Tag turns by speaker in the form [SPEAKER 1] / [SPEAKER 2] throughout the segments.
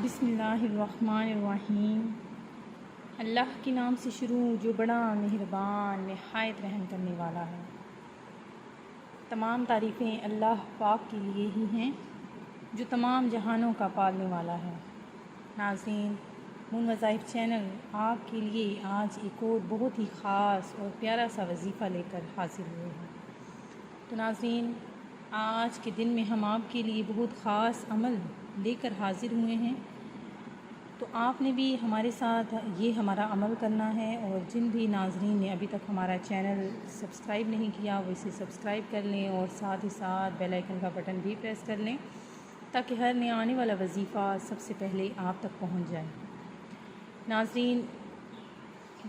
[SPEAKER 1] بسم اللہ الرحمن الرحیم۔ اللہ کے نام سے شروع جو بڑا مہربان نہایت رحم کرنے والا ہے۔ تمام تعریفیں اللہ پاک کے لیے ہی ہیں جو تمام جہانوں کا پالنے والا ہے۔ ناظرین، مون وظائف چینل آپ کے لیے آج ایک اور بہت ہی خاص اور پیارا سا وظیفہ لے کر حاضر ہوئے ہیں۔ تو ناظرین، آج کے دن میں ہم آپ کے لیے بہت خاص عمل لے کر حاضر ہوئے ہیں، تو آپ نے بھی ہمارے ساتھ یہ ہمارا عمل کرنا ہے، اور جن بھی ناظرین نے ابھی تک ہمارا چینل سبسکرائب نہیں کیا وہ اسے سبسکرائب کر لیں، اور ساتھ ہی ساتھ بیل آئیکن کا بٹن بھی پریس کر لیں تاکہ ہر نیا آنے والا وظیفہ سب سے پہلے آپ تک پہنچ جائے۔ ناظرین،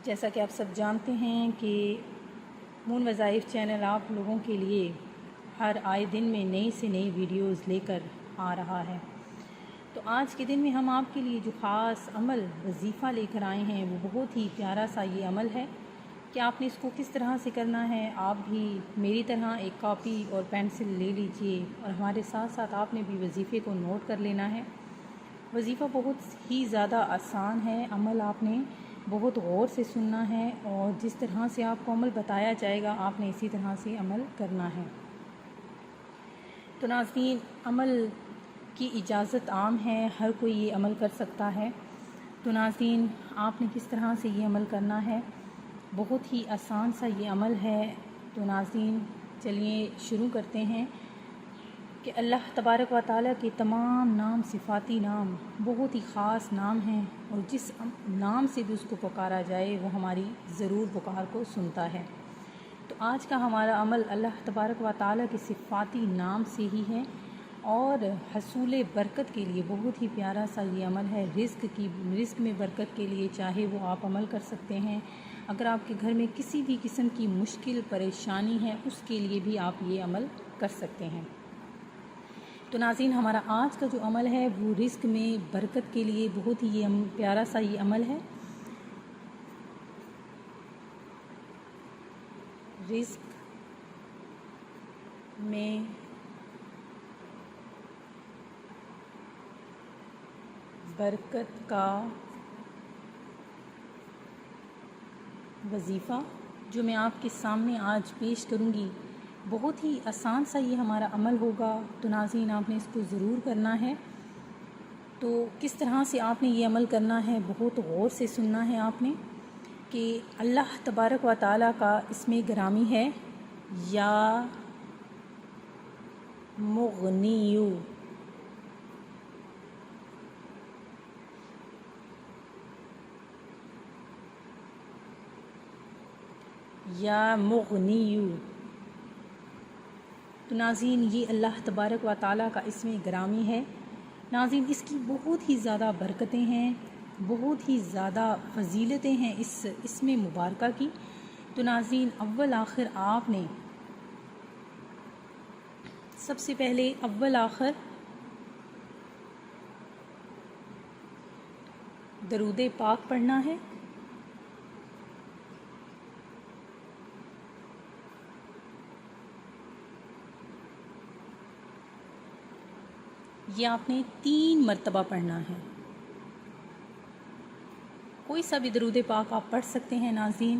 [SPEAKER 1] جیسا کہ آپ سب جانتے ہیں کہ مون وظائف چینل آپ لوگوں کے لیے ہر آئے دن میں نئی سے نئی ویڈیوز لے کر آ رہا ہے، تو آج کے دن میں ہم آپ کے لیے جو خاص عمل وظیفہ لے کر آئے ہیں وہ بہت ہی پیارا سا یہ عمل ہے کہ آپ نے اس کو کس طرح سے کرنا ہے۔ آپ بھی میری طرح ایک کاپی اور پینسل لے لیجئے، اور ہمارے ساتھ ساتھ آپ نے بھی وظیفے کو نوٹ کر لینا ہے۔ وظیفہ بہت ہی زیادہ آسان ہے، عمل آپ نے بہت غور سے سننا ہے، اور جس طرح سے آپ کو عمل بتایا جائے گا آپ نے اسی طرح سے عمل کرنا ہے۔ تو ناظرین، عمل کی اجازت عام ہے، ہر کوئی یہ عمل کر سکتا ہے۔ تو ناظرین، آپ نے کس طرح سے یہ عمل کرنا ہے، بہت ہی آسان سا یہ عمل ہے۔ تو ناظرین، چلیے شروع کرتے ہیں کہ اللہ تبارک و تعالیٰ کے تمام نام صفاتی نام بہت ہی خاص نام ہیں، اور جس نام سے بھی اس کو پکارا جائے وہ ہماری ضرور پکار کو سنتا ہے۔ تو آج کا ہمارا عمل اللہ تبارک و تعالیٰ کے صفاتی نام سے ہی ہے، اور حصول برکت کے لیے بہت ہی پیارا سا یہ عمل ہے۔ رزق میں برکت کے لیے چاہے وہ آپ عمل کر سکتے ہیں، اگر آپ کے گھر میں کسی بھی قسم کی مشکل پریشانی ہے اس کے لیے بھی آپ یہ عمل کر سکتے ہیں۔ تو ناظرین، ہمارا آج کا جو عمل ہے وہ رزق میں برکت کے لیے بہت ہی یہ پیارا سا یہ عمل ہے۔ رزق میں برکت کا وظیفہ جو میں آپ کے سامنے آج پیش کروں گی، بہت ہی آسان سا یہ ہمارا عمل ہوگا۔ تو ناظرین، آپ نے اس کو ضرور کرنا ہے۔ تو کس طرح سے آپ نے یہ عمل کرنا ہے، بہت غور سے سننا ہے آپ نے، کہ اللہ تبارک و تعالیٰ کا اسم گرامی ہے یا مغنیو۔ یا مغنیو۔ تو ناظرین، یہ اللہ تبارک و تعالیٰ کا اسم گرامی ہے۔ ناظرین، اس کی بہت ہی زیادہ برکتیں ہیں، بہت ہی زیادہ فضیلتیں ہیں اس اسم مبارکہ کی۔ تو ناظرین، اول آخر آپ نے سب سے پہلے اول آخر درود پاک پڑھنا ہے۔ یہ آپ نے 3 مرتبہ پڑھنا ہے۔ کوئی سا بھی درود پاک آپ پڑھ سکتے ہیں ناظرین۔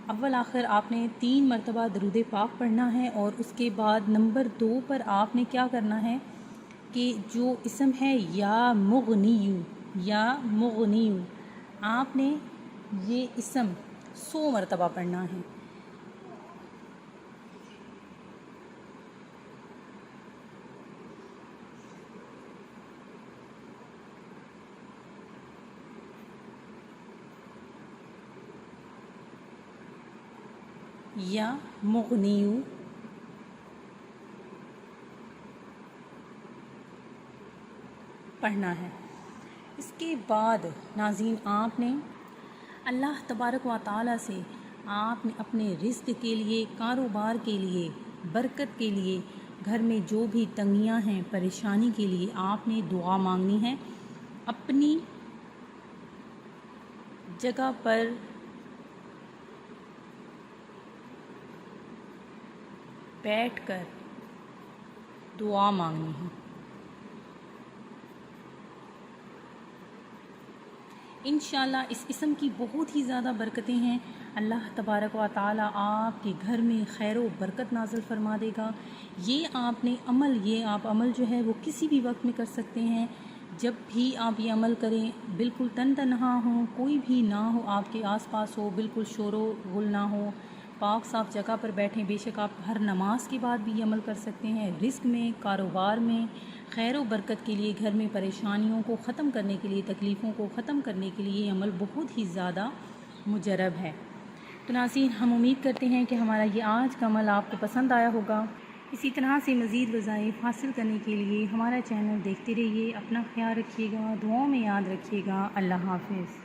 [SPEAKER 1] اول آخر آپ نے 3 مرتبہ درود پاک پڑھنا ہے، اور اس کے بعد نمبر 2 پر آپ نے کیا کرنا ہے کہ جو اسم ہے یا مغنیو، یا مغنیو، آپ نے یہ اسم 100 مرتبہ پڑھنا ہے۔ یا مغنیو پڑھنا ہے۔ اس کے بعد ناظرین، آپ نے اللہ تبارک و تعالیٰ سے آپ نے اپنے رزق کے لیے، کاروبار کے لیے، برکت کے لیے، گھر میں جو بھی تنگیاں ہیں، پریشانی کے لیے آپ نے دعا مانگنی ہے۔ اپنی جگہ پر بیٹھ کر دعا مانگنی ہے۔ انشاءاللہ اس اسم کی بہت ہی زیادہ برکتیں ہیں۔ اللہ تبارک و تعالی آپ کے گھر میں خیر و برکت نازل فرما دے گا۔ یہ آپ عمل جو ہے وہ کسی بھی وقت میں کر سکتے ہیں۔ جب بھی آپ یہ عمل کریں بالکل تنہا ہوں، کوئی بھی نہ ہو آپ کے آس پاس ہو، بالکل شور و غل نہ ہو، پاک صاف جگہ پر بیٹھیں۔ بے شک آپ ہر نماز کے بعد بھی یہ عمل کر سکتے ہیں۔ رزق میں، کاروبار میں، خیر و برکت کے لیے، گھر میں پریشانیوں کو ختم کرنے کے لیے، تکلیفوں کو ختم کرنے کے لیے یہ عمل بہت ہی زیادہ مجرب ہے۔ تو ناظرین، ہم امید کرتے ہیں کہ ہمارا یہ آج کا عمل آپ کو پسند آیا ہوگا۔ اسی طرح سے مزید وظائف حاصل کرنے کے لیے ہمارا چینل دیکھتے رہیے۔ اپنا خیال رکھیے گا، دعاؤں میں یاد رکھیے گا۔ اللہ حافظ۔